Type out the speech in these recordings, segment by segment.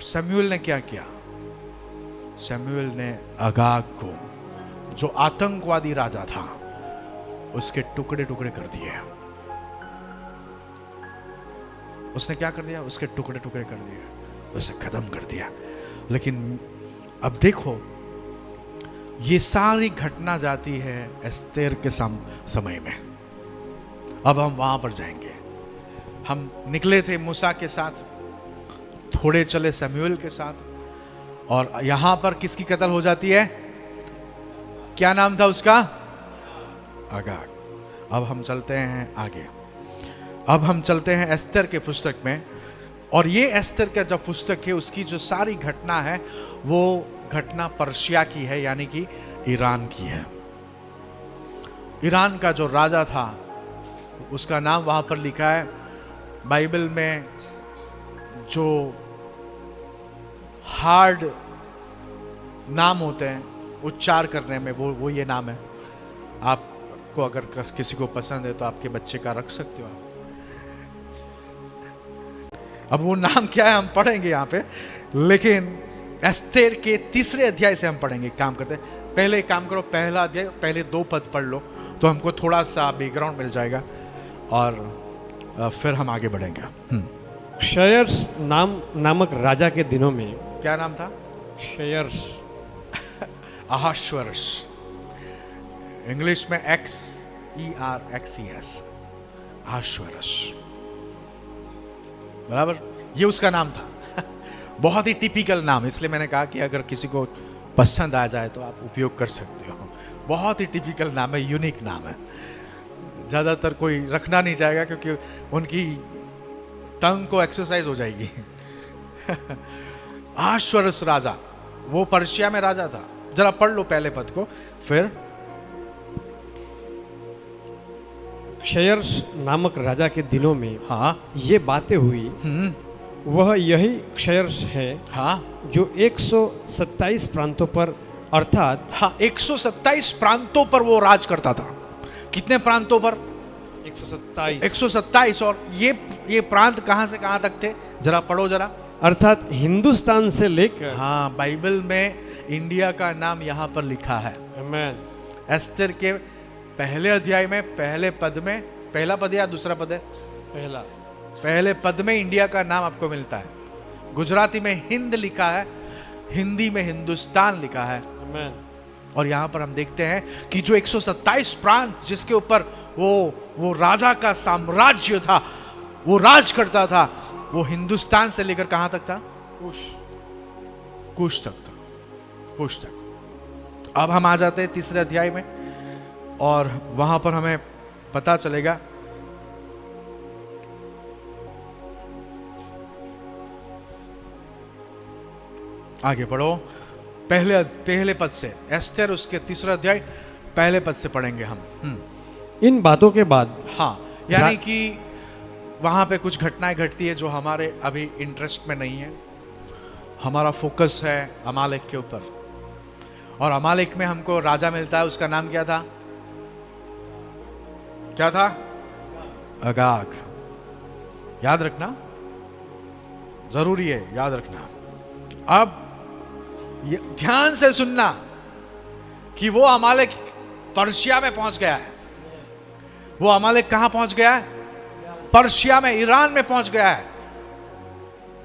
शमूएल ने क्या किया? शमूएल ने अगाग को, जो आतंकवादी राजा था, उसके टुकड़े टुकड़े कर दिए। उसने क्या कर दिया? उसके टुकड़े टुकड़े कर दिए, उसे खत्म कर दिया। लेकिन अब देखो, ये सारी घटना जाती है एस्तेर के समय में। अब हम वहां पर जाएंगे। हम निकले थे मूसा के साथ, थोड़े चले शमूएल के साथ, और यहां पर किसकी कत्ल हो जाती है? क्या नाम था उसका? अगाग। अब हम चलते हैं आगे। अब हम चलते हैं एस्तेर के पुस्तक में, और ये एस्तेर का जो पुस्तक है, उसकी जो सारी घटना है, वो घटना पर्शिया की है, यानी कि ईरान की है। ईरान का जो राजा था, उसका नाम वहां पर लिखा है बाइबल में। जो हार्ड नाम होते हैं उच्चार करने में, वो ये नाम है। आपको अगर किसी को पसंद है तो आपके बच्चे का रख सकते हो आप। अब वो नाम क्या है हम पढ़ेंगे यहाँ पे, लेकिन एस्तेर के 3 अध्याय से हम पढ़ेंगे। काम करते हैं, पहले काम करो, पहला अध्याय, पहले 2 पद पढ़ लो तो हमको थोड़ा सा बैकग्राउंड मिल जाएगा, और फिर हम आगे बढ़ेंगे। क्षयर्ष नामक राजा के दिनों में। क्या नाम था? क्षयर्ष। अहाश्वेरोश, इंग्लिश में XERXES, अहाश्वेरोश, बराबर, ये उसका नाम था। बहुत ही टिपिकल नाम, इसलिए मैंने कहा कि अगर किसी को पसंद आ जाए तो आप उपयोग कर सकते हो। बहुत ही टिपिकल नाम है, यूनिक नाम है। ज़्यादातर कोई रखना नहीं चाहेगा क्योंकि उनकी टंग को एक्सरसाइज हो जाएगी। अहाश्वेरोश राजा, वो पर्शिया में राजा था। जरा पढ़ लो पहले पद को फिर। क्षयर्ष नामक राजा के दिनों में हाँ, ये बातें हुई। वह यही क्षयर्ष है, हाँ, जो 127 प्रांतों पर, अर्थात हाँ, 127 प्रांतों पर वो राज करता था। कितने प्रांतों पर? 127। 127। और ये प्रांत कहां से कहां तक थे? जरा पढ़ो जरा। अर्थात हिंदुस्तान से लेकर। हाँ, बाइबल में इंडिया का नाम यहां पर लिखा है। आमेन। एस्तेर के पहले अध्याय में पहले पद में, पहला पद या दूसरा पद है? पहला। पहले पद में इंडिया का नाम आपको मिलता है। गुजराती में हिंद लिखा है, हिंदी में हिंदुस्तान लिखा है। आमेन। और यहां पर हम देखते हैं कि जो 127 प्रांत जिसके ऊपर वो राजा का साम्राज्य था, वो राज करता था, वो हिंदुस्तान से लेकर कहां तक था? कुश तक था, कुश तक। अब हम आ जाते हैं 3 अध्याय में, और वहां पर हमें पता चलेगा आगे पढ़ो पहले पद से। एस्तेर उसके 3 अध्याय पहले पद से पढ़ेंगे हम। इन बातों के बाद, हाँ, यानी कि वहां पे कुछ घटनाएं घटती है जो हमारे अभी इंटरेस्ट में नहीं है। हमारा फोकस है अमालेक के ऊपर, और अमालेक में हमको राजा मिलता है। उसका नाम क्या था? क्या था? अगाग। याद रखना, जरूरी है याद रखना। अब ये ध्यान से सुनना कि वो अमालेक पर्शिया में पहुंच गया है। वो अमालेक कहां पहुंच गया है? पर्शिया में, ईरान में पहुंच गया है।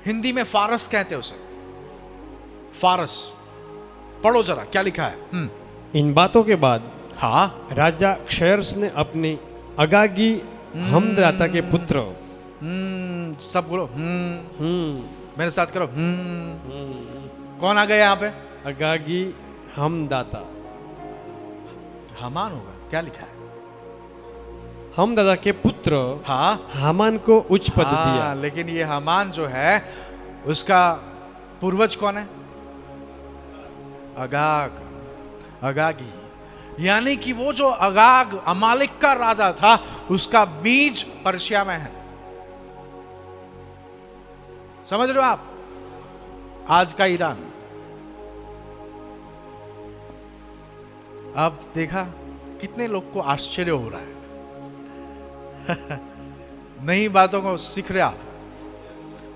हिंदी में फारस कहते हैं उसे, फारस। पढ़ो जरा क्या लिखा है। इन बातों के बाद, हाँ, राजा क्षयर्ष ने अपने अगागी हमदाता के पुत्र। सब बोलो मेरे साथ करो। कौन आ गया यहाँ पे? अगागी हमदाता। हामान होगा, क्या लिखा है? हमदाता के पुत्र, हाँ, हामान को उच्च पद दिया। लेकिन ये हामान जो है, उसका पूर्वज कौन है? अगाग, अगागी। यानी कि वो जो अगाग अमालिक का राजा था, उसका बीज पर्शिया में है। समझ रहे हो आप? आज का ईरान। अब देखा कितने लोग को आश्चर्य हो रहा है। नई बातों को सीख रहे आप।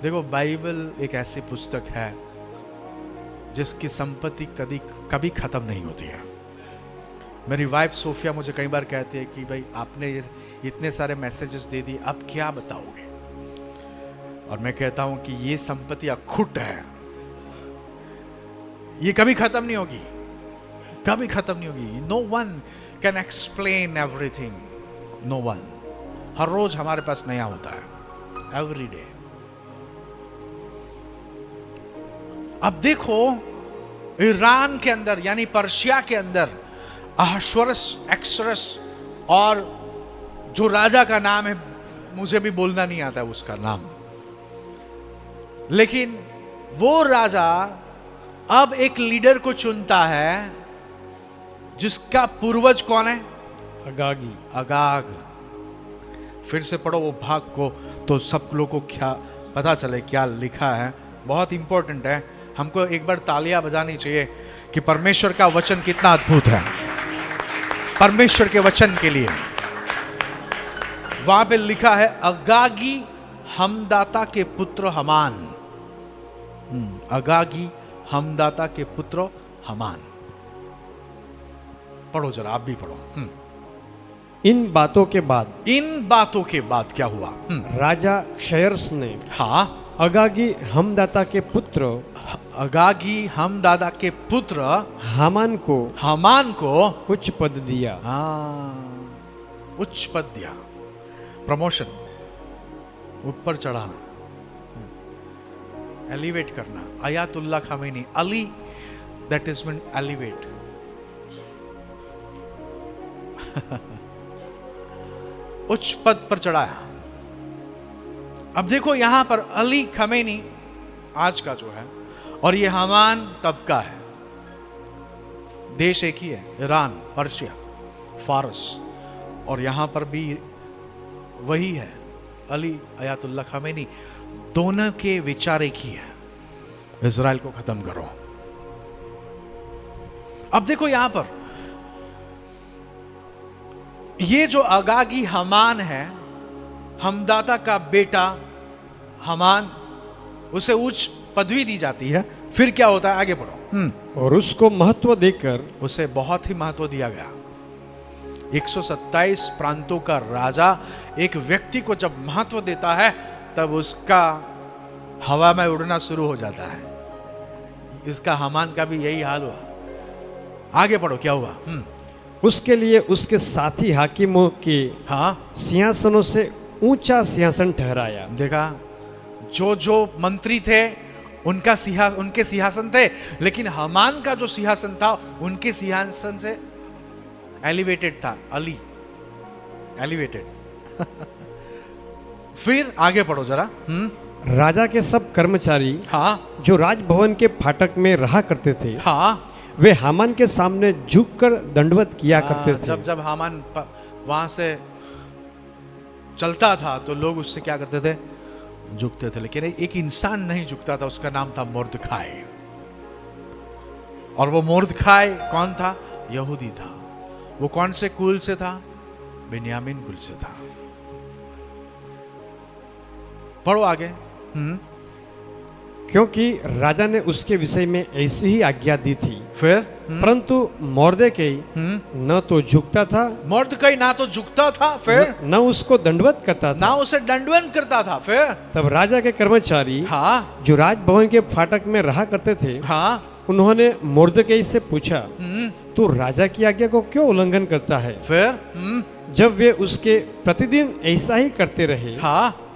देखो, बाइबल एक ऐसी पुस्तक है जिसकी संपत्ति कभी कभी खत्म नहीं होती है। मेरी वाइफ सोफिया मुझे कई बार कहती है कि भाई आपने इतने सारे मैसेजेस दे दिए, अब क्या बताओगे? और मैं कहता हूं कि ये संपत्ति अखुट है, ये कभी खत्म नहीं होगी, कभी खत्म नहीं होगी। No one can explain everything, no one. हर रोज हमारे पास नया होता है, एवरी डे। अब देखो, ईरान के अंदर यानी पर्शिया के अंदर अहश्वरस, एक्सरस और जो राजा का नाम है, मुझे भी बोलना नहीं आता है उसका नाम, लेकिन वो राजा अब एक लीडर को चुनता है जिसका पूर्वज कौन है? अगागी। अगाग। फिर से पढ़ो वो भाग को तो सब लोगों को क्या पता चले क्या लिखा है। बहुत इंपॉर्टेंट है, हमको एक बार तालियां बजानी चाहिए कि परमेश्वर का वचन कितना अद्भुत है। परमेश्वर के वचन के लिए वहां पे लिखा है, अगागी हमदाता के पुत्र हमान। अगागी हमदाता के पुत्र हमान। पढ़ो जरा, आप भी पढ़ो। इन बातों के बाद, इन बातों के बाद क्या हुआ? राजा क्षयर्स ने हाँ, अगागी हमदाता के पुत्र अगागी हमदाता के पुत्र हामान को उच्च पद दिया। उच्च पद दिया, प्रमोशन, ऊपर चढ़ाना, एलिवेट करना। Ayatollah Khamenei, Ali, that is mean elevate. उच्च पद पर चढ़ाया। अब देखो यहां पर अली खमेनी आज का जो है, और ये हमान तब का है। देश एक ही है, ईरान, पर्शिया, फारस, और यहां पर भी वही है, अली आयतुल्लाह खमेनी। दोनों के विचार एक ही है, इजराइल को खत्म करो। अब देखो यहां पर ये जो अगागी हमान है, हमदाता का बेटा हमान, उसे उच्च पदवी दी जाती है। फिर क्या होता है? आगे पढ़ो। और उसको महत्व देकर, उसे बहुत ही महत्व दिया गया। 127 प्रांतों का राजा एक व्यक्ति को जब महत्व देता है, तब उसका हवा में उड़ना शुरू हो जाता है। इसका हमान का भी यही हाल हुआ। आगे पढ़ो, क्या हुआ? उसके लिए उसके साथी हाकिमों के हाँ, सिंहासनों से ऊंचा सिंहासन ठहराया। देखा, जो जो मंत्री थे उनके सिंहासन थे, लेकिन हमान का जो सिंहासन था उनके सिंहासन से एलिवेटेड था। अली एलिवेटेड। फिर आगे पढ़ो जरा। राजा के सब कर्मचारी, हाँ, जो राजभवन के फाटक में रहा करते थे, हाँ, वे हामान के सामने झुककर दंडवत किया करते थे। जब हामान वहां से चलता था तो लोग उससे क्या करते थे? झुकते थे। लेकिन एक इंसान नहीं झुकता था, उसका नाम था मोर्दखाई। और वो मोर्दखाई कौन था? यहूदी था। वो कौन से कुल से था? बिन्यामीन कुल से था। पढ़ो आगे। क्योंकि राजा ने उसके विषय में ऐसी ही आज्ञा दी थी। फिर परंतु मोर्देकई न तो झुकता था, मोर्दखाई ना तो झुकता था, फिर न उसको दंडवत करता था, ना उसे दंडवत करता था। फिर तब राजा के कर्मचारी, हाँ, जो राजभवन के फाटक में रहा करते थे, हाँ, उन्होंने मोर्देकई से पूछा, तू राजा की आज्ञा को क्यों उल्लंघन करता है? फिर जब वे उसके प्रतिदिन ऐसा ही करते रहे, हाँ,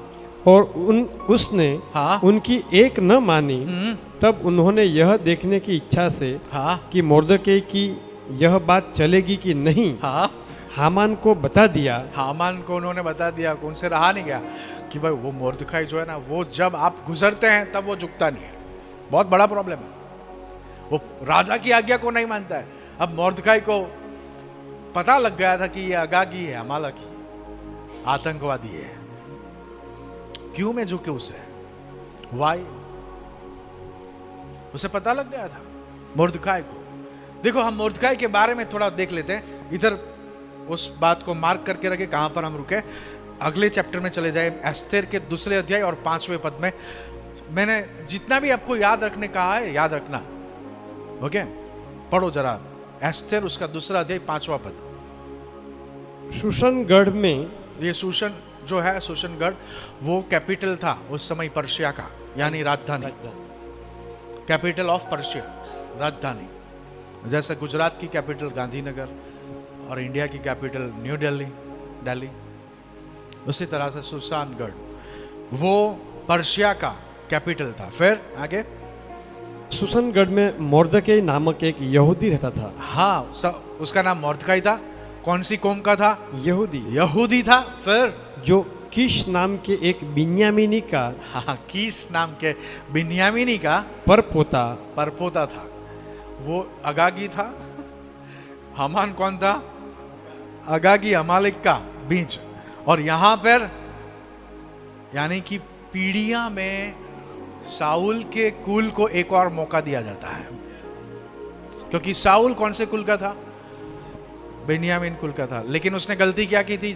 और उसने हाँ, उनकी एक न मानी, तब उन्होंने यह देखने की इच्छा से, हाँ, कि मोर्देकई की यह बात चलेगी कि नहीं, हाँ, हामान को बता दिया। हामान को उन्होंने बता दिया, उनसे रहा नहीं गया कि भाई वो मोर्दखाई जो है ना, वो जब आप गुजरते हैं तब वो झुकता नहीं है। बहुत बड़ा प्रॉब्लम है, वो राजा की आज्ञा को नहीं मानता है। अब मोर्दखाई को पता लग गया था कि ये अगागी है, अमालेकी, आतंकवादी है। क्यों मैं झुके उसे? वाई? उसे पता लग गया था मोर्दखाई को। देखो, हम मोर्दखाई के बारे में थोड़ा देख लेते हैं। इधर उस बात को मार्क करके रखे, कहां पर हम रुके। अगले चैप्टर में चले जाए, एस्तेर के 2 अध्याय और 5वें पद में। मैंने जितना भी आपको याद रखने कहा है याद रखना, ओके? पढ़ो जरा एस्तेर उसका 2 अध्याय 5वां पद। शूशनगढ़ में, ये शूशन जो है, शूशनगढ़ वो कैपिटल था उस समय पर्शिया का, यानी राजधानी, कैपिटल ऑफ पर्शिया, राजधानी। जैसे गुजरात की कैपिटल गांधीनगर और इंडिया की कैपिटल न्यू दिल्ली, उसी तरह से शूशनगढ़ वो पर्शिया का कैपिटल था। फिर आगे, शूशनगढ़ में मोर्दकै नामक एक यहूदी रहता था। हाँ, उसका नाम मोर्दकाई था। कौन सी कौम का था? यहूदी था। फिर जो कीश नाम के एक बिन्यामीनी का, हाँ, कीस नाम के बिन्यामीनी का परपोता था। वो अगागी था। हमान कौन था? अगागी, अमालिक का बीज। और यहां पर यानी कि पीढ़ियां में साउल के कुल को एक और मौका दिया जाता है, क्योंकि साउल कौन से कुल का था? बेन्यामीन कुल का था। लेकिन उसने गलती क्या की थी?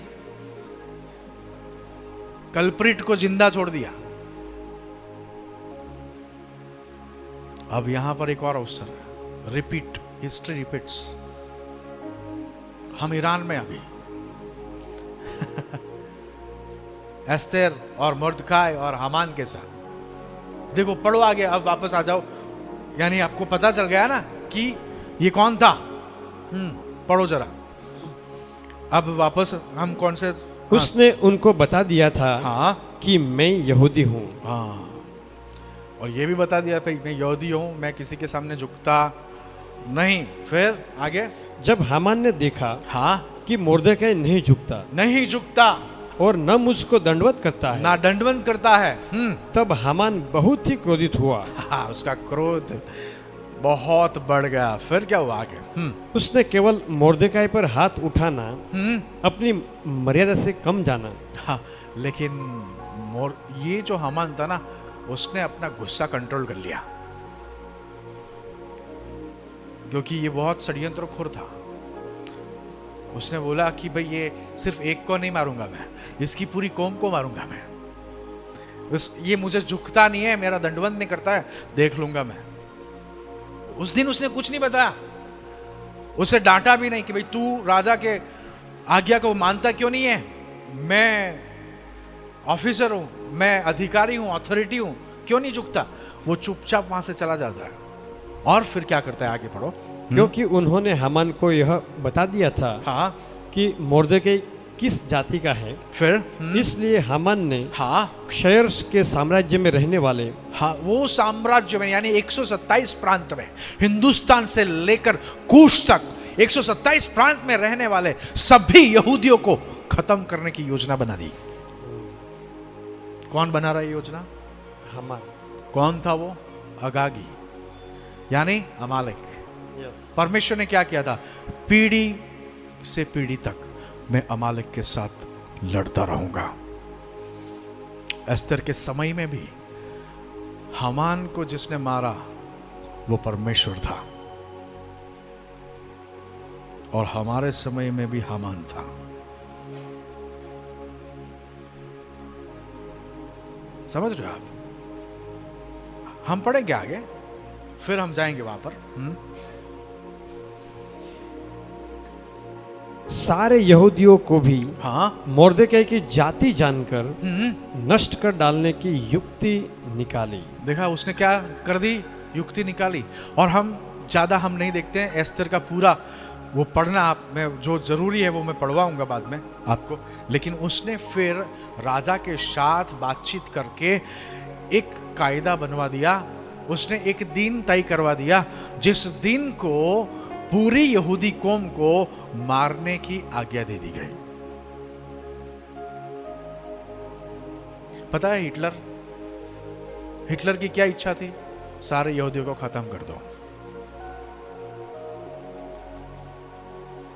कल्प्रिट को जिंदा छोड़ दिया। अब यहां पर एक और अवसर है, रिपीट, हिस्ट्री रिपीट्स। हम ईरान में अभी एस्तेर और मोर्दकाई और हामान के साथ। देखो, पढ़ो आगे, अब वापस आ जाओ। यानी आपको पता चल गया ना कि ये कौन था। पढ़ो जरा। अब वापस हम कौन से, उसने उनको बता दिया था, हाँ, कि मैं यहूदी हूँ। हाँ, और ये भी बता दिया भाई मैं यहूदी हूँ, मैं किसी के सामने झुकता नहीं। फिर आगे, जब हामान ने देखा, हाँ, कि मोर्दकै नहीं झुकता और न मुझको दंडवत करता है, ना दंडवत करता है, तब हामान बहुत ही क्रोधित हुआ। हाँ, उसका क्रोध बहुत बढ़ गया। फिर क्या हुआ आगे? उसने केवल मोर्दकै पर हाथ उठाना, अपनी मर्यादा से कम जाना। हाँ, लेकिन ये जो हामान था ना, उसने अपना गुस्सा कंट्रोल कर लिया, क्योंकि ये बहुत षड्यंत्रखोर था। उसने बोला कि भाई ये सिर्फ एक को नहीं मारूंगा मैं, इसकी पूरी कौम को मारूंगा मैं। ये मुझे झुकता नहीं है, मेरा दंडवत नहीं करता है, देख लूंगा मैं। उस दिन उसने कुछ नहीं बताया, उसे डांटा भी नहीं कि भाई तू राजा के आज्ञा को मानता क्यों नहीं है, मैं ऑफिसर हूं, मैं अधिकारी हूं, अथॉरिटी हूं, क्यों नहीं झुकता। वो चुपचाप वहां से चला जाता है। और फिर क्या करता है, आगे पढ़ो। क्योंकि उन्होंने हामान को यह बता दिया था, हाँ, कि मोर्दकै किस जाति का है। फिर इसलिए हामान ने, हाँ, क्षयर्ष के साम्राज्य में रहने वाले, हाँ, वो साम्राज्य में यानी 127 प्रांत में, हिंदुस्तान से लेकर कूश तक 127 प्रांत में रहने वाले सभी यहूदियों को खत्म करने की योजना बना दी। कौन बना रहा है योजना? हामान। कौन था वो? अगागी, यानी अमालिक। परमेश्वर ने क्या किया था? पीढ़ी से पीढ़ी तक मैं अमालिक के साथ लड़ता रहूंगा। एस्तर के समय में भी हामान को जिसने मारा वो परमेश्वर था, और हमारे समय में भी हामान था। समझ रहे हो आप? हम पढ़ेंगे आगे, फिर हम जाएंगे वहां पर। सारे यहूदियों को भी, हाँ, मोर्दकै की जाति जानकर नष्ट कर डालने की युक्ति निकाली। देखा उसने क्या कर दी? युक्ति निकाली। और हम नहीं देखते हैं एस्तर का पूरा वो पढ़ना, आप मैं जो जरूरी है वो मैं पढ़वाऊंगा बाद में आपको। लेकिन उसने फिर राजा के साथ बातचीत करके एक कायदा बनवा दिया। उसने एक दिन तय करवा दिया जिस दिन को पूरी यहूदी कौम को मारने की आज्ञा दे दी गई। पता है हिटलर की क्या इच्छा थी? सारे यहूदियों को खत्म कर दो।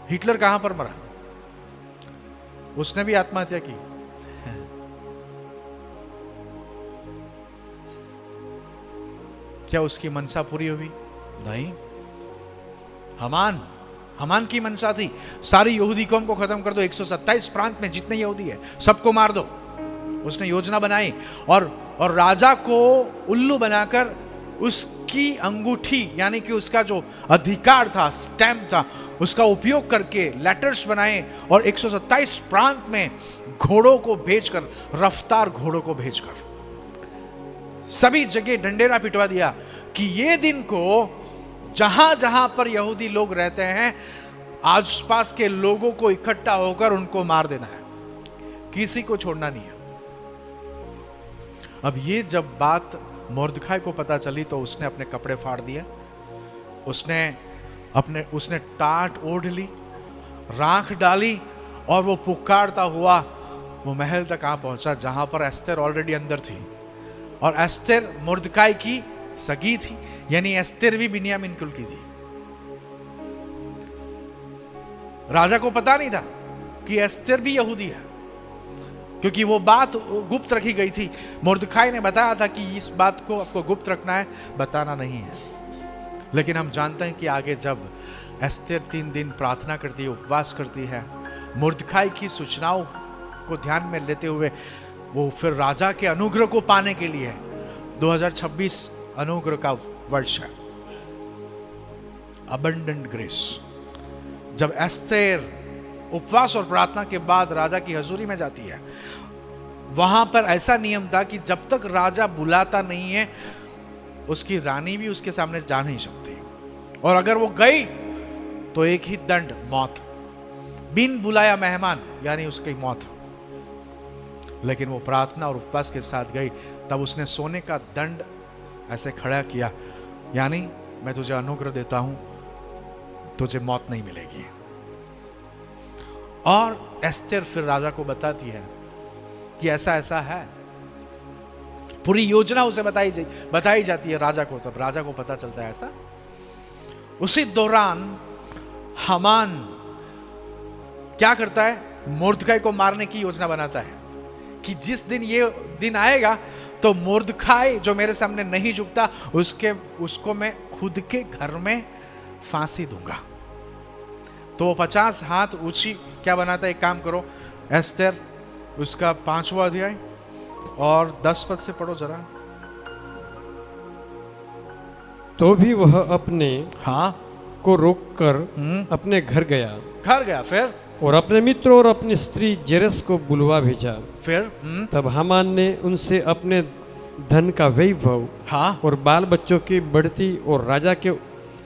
हिटलर कहां पर मरा? उसने भी आत्महत्या की। क्या उसकी मनसा पूरी हुई? नहीं। हामान हमान की मंशा थी सारी यहूदी कौम को खत्म कर दो, 127 प्रांत में जितने यहूदी है सबको मार दो। उसने योजना बनाई और राजा को उल्लू बनाकर उसकी अंगूठी यानी कि उसका जो अधिकार था, स्टैम्प था, उसका उपयोग करके लेटर्स बनाए और 127 प्रांत में घोड़ों को भेजकर, रफ्तार घोड़ों को भेजकर सभी जगह डंडेरा पिटवा दिया कि ये दिन को जहां जहां पर यहूदी लोग रहते हैं आसपास के लोगों को इकट्ठा होकर उनको मार देना है, किसी को छोड़ना नहीं है। अब ये जब बात मोर्दखाई को पता चली तो उसने अपने कपड़े फाड़ दिए, उसने टाट ओढ़ ली, राख डाली और वो पुकारता हुआ वो महल तक आ पहुंचा जहां पर एस्तेर ऑलरेडी अंदर थी। और एस्तेर मोर्दखाई की सगी थी, यानी एस्तेर भी बिन्यामीन कुल की थी। राजा को पता नहीं था कि एस्तेर भी यहूदी है, क्योंकि वो बात गुप्त रखी गई थी। मोर्दखाई ने बताया था कि इस बात को आपको गुप्त रखना है, बताना नहीं है। लेकिन हम जानते हैं कि आगे जब एस्तेर 3 दिन प्रार्थना करती है, उपवास करती है, मोर्दखाई की सूचनाओं को ध्यान में लेते हुए वो फिर राजा के अनुग्रह को पाने के लिए 2026 अनुग्रह का वर्ष है, अबंडेंट ग्रेस। जब एस्तेर उपवास और प्रार्थना के बाद राजा की हजूरी में जाती है, वहां पर ऐसा नियम था कि जब तक राजा बुलाता नहीं है उसकी रानी भी उसके सामने जा नहीं सकती, और अगर वो गई तो एक ही दंड, मौत। बिन बुलाया मेहमान यानी उसकी मौत। लेकिन वो प्रार्थना और उपवास के साथ गई, तब उसने सोने का दंड ऐसे खड़ा किया, यानी मैं तुझे अनुग्रह देता हूं, तुझे मौत नहीं मिलेगी। और एस्तेर फिर राजा को बताती है कि ऐसा ऐसा है, पूरी योजना उसे बताई जाती है राजा को। तब राजा को पता चलता है ऐसा। उसी दौरान हामान क्या करता है, मोर्दखाई को मारने की योजना बनाता है कि जिस दिन ये दिन आएगा तो मोर्दखाई जो मेरे सामने नहीं झुकता उसको मैं खुद के घर में फांसी दूंगा। तो वो 50 हाथ ऊंची क्या बनाता है, एक काम करो एस्तेर उसका 5वां अध्याय और 10 पद से पढ़ो जरा। तो भी वह अपने हाँ को रोककर अपने घर गया, फिर और अपने मित्रों और अपनी स्त्री जेरस को बुलवा भेजा। फिर तब हामान ने उनसे अपने धन का वैभव हाँ और बाल बच्चों की बढ़ती और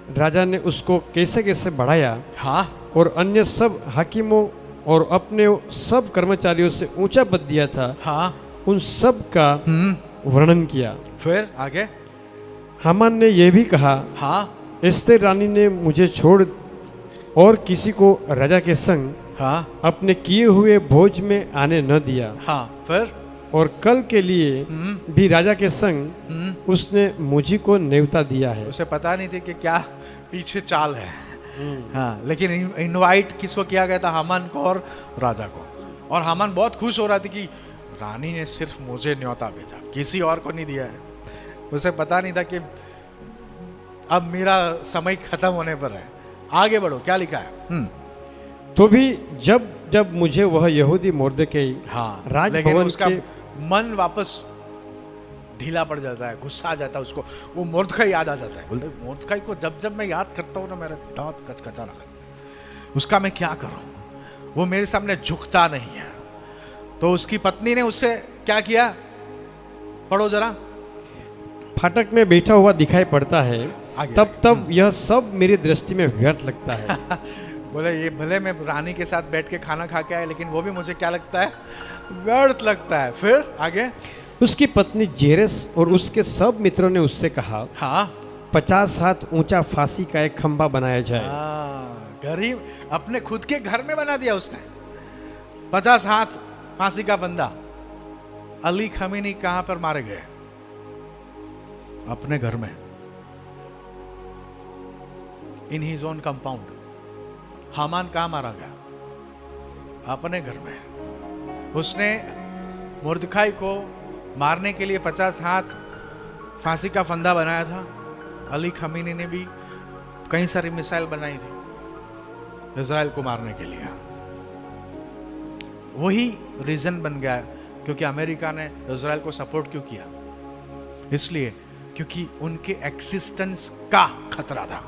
राजा ने उसको कैसे कैसे बढ़ाया हाँ और अन्य सब हाकिमों और अपने सब कर्मचारियों से ऊंचा पद दिया था, हाँ उन सब का वर्णन किया। फिर आगे हामान ने यह भी कहा, हाँ एस्तेर रानी ने मुझे छोड़ और किसी को राजा के संग हाँ अपने किए हुए भोज में आने न दिया। हाँ फिर और कल के लिए भी राजा के संग उसने मुझी को न्योता दिया है। उसे पता नहीं थी कि क्या पीछे चाल है। हाँ, लेकिन इनवाइट किसको किया गया था, हामान को और राजा को। और हामान बहुत खुश हो रहा था कि रानी ने सिर्फ मुझे न्योता भेजा, किसी और को नहीं दिया है। उसे पता नहीं था कि अब मेरा समय खत्म होने पर है, आगे बढ़ो, क्या लिखा है। तो भी जब मुझे वह यहूदी मोर्दखाई हाँ, राजभवन उसका मन वापस ढीला पड़ जाता है, गुस्सा आ जाता है उसको, वो मोर्दखाई याद आ जाता है। बोलते मोर्दखाई को जब मैं याद करता हूँ ना मेरा दांत कचकचाने लगता है, उसका मैं क्या करूँ, वो मेरे सामने झुकता नहीं है। तो उसकी पत्नी ने उससे क्या किया, पढ़ो जरा। फाटक में बैठा हुआ दिखाई पड़ता है, तब यह सब मेरी दृष्टि में व्यर्थ लगता है। बोले ये भले मैं रानी के साथ बैठ के खाना खा के आए, लेकिन वो भी मुझे क्या लगता है, व्यर्थ लगता है। फिर आगे उसकी पत्नी जेरस और उसके सब मित्रों ने उससे कहा, हाँ 50 हाथ ऊंचा फांसी का एक खंभा बनाया जाए। गरीब अपने खुद के घर में बना दिया उसने 50 हाथ फांसी का बंदा। अली खमीनी कहां पर मारे गए, अपने घर में, in his own compound. Haman कहां मारा गया, अपने घर में। उसने मोर्दखाई को मारने के लिए 50 हाथ फांसी का फंदा बनाया था। अली खमीनी ने भी कई सारी मिसाइल बनाई थी, इज़राइल को मारने के लिए। वही रीजन बन गया क्योंकि अमेरिका ने इज़राइल को सपोर्ट क्यों किया, इसलिए क्योंकि उनके एक्सिस्टेंस का खतरा था।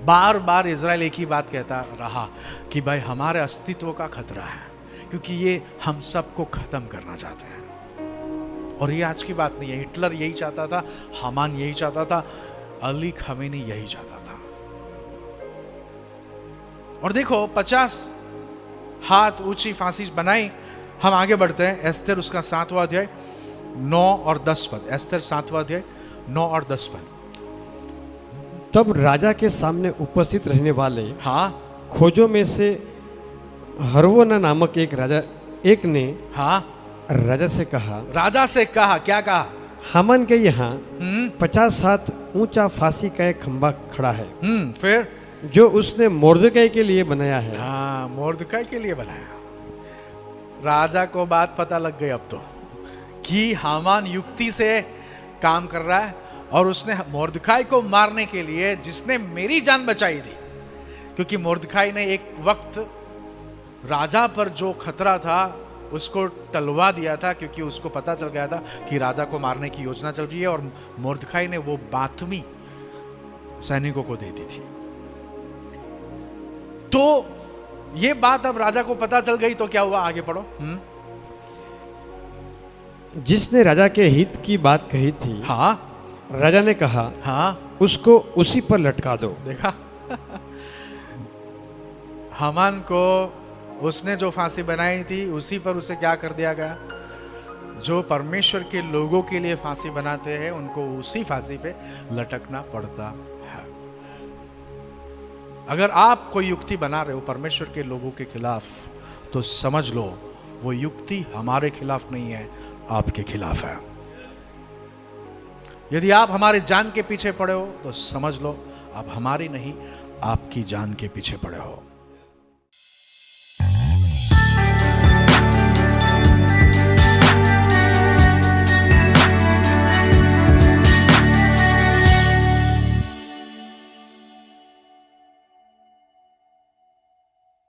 बार बार इज़राइल एक ही बात कहता रहा कि भाई हमारे अस्तित्व का खतरा है, क्योंकि ये हम सबको खत्म करना चाहते हैं। और ये आज की बात नहीं है, हिटलर यही चाहता था, हमान यही चाहता था, अली खमेनी यही चाहता था। और देखो 50 हाथ ऊंची फांसी बनाई। हम आगे बढ़ते हैं। एस्तेर उसका 7वां अध्याय 9 और 10 पद। एस्तेर 7वां अध्याय 9 और 10 पद। तब राजा के सामने उपस्थित रहने वाले हाँ खोजों में से हरवोना नामक एक ने हाँ राजा से कहा, क्या कहा? हामान के यहाँ 50 हाथ ऊंचा फांसी का एक खंबा खड़ा है, फिर जो उसने मोर्दकै के लिए बनाया है। हाँ, मोर्दकै के लिए बनाया। राजा को बात पता लग गई अब तो कि हामान युक्ति से काम कर रहा है, और उसने मोर्दकै को मारने के लिए, जिसने मेरी जान बचाई थी, क्योंकि मोर्दकै ने एक वक्त राजा पर जो खतरा था उसको टलवा दिया था, क्योंकि उसको पता चल गया था कि राजा को मारने की योजना चल रही है, और मोर्दकै ने वो बातमी सैनिकों को दे दी थी। तो ये बात अब राजा को पता चल गई, तो क्या हुआ? आगे पढ़ो। जिसने राजा के हित की बात कही थी, हाँ, राजा ने कहा, हाँ, उसको उसी पर लटका दो। देखा हामान को उसने जो फांसी बनाई थी उसी पर उसे क्या कर दिया गया? जो परमेश्वर के लोगों के लिए फांसी बनाते हैं उनको उसी फांसी पे लटकना पड़ता है। अगर आप कोई युक्ति बना रहे हो परमेश्वर के लोगों के खिलाफ, तो समझ लो वो युक्ति हमारे खिलाफ नहीं है, आपके खिलाफ है। यदि आप हमारे जान के पीछे पड़े हो तो समझ लो आप हमारी नहीं, आपकी जान के पीछे पड़े हो।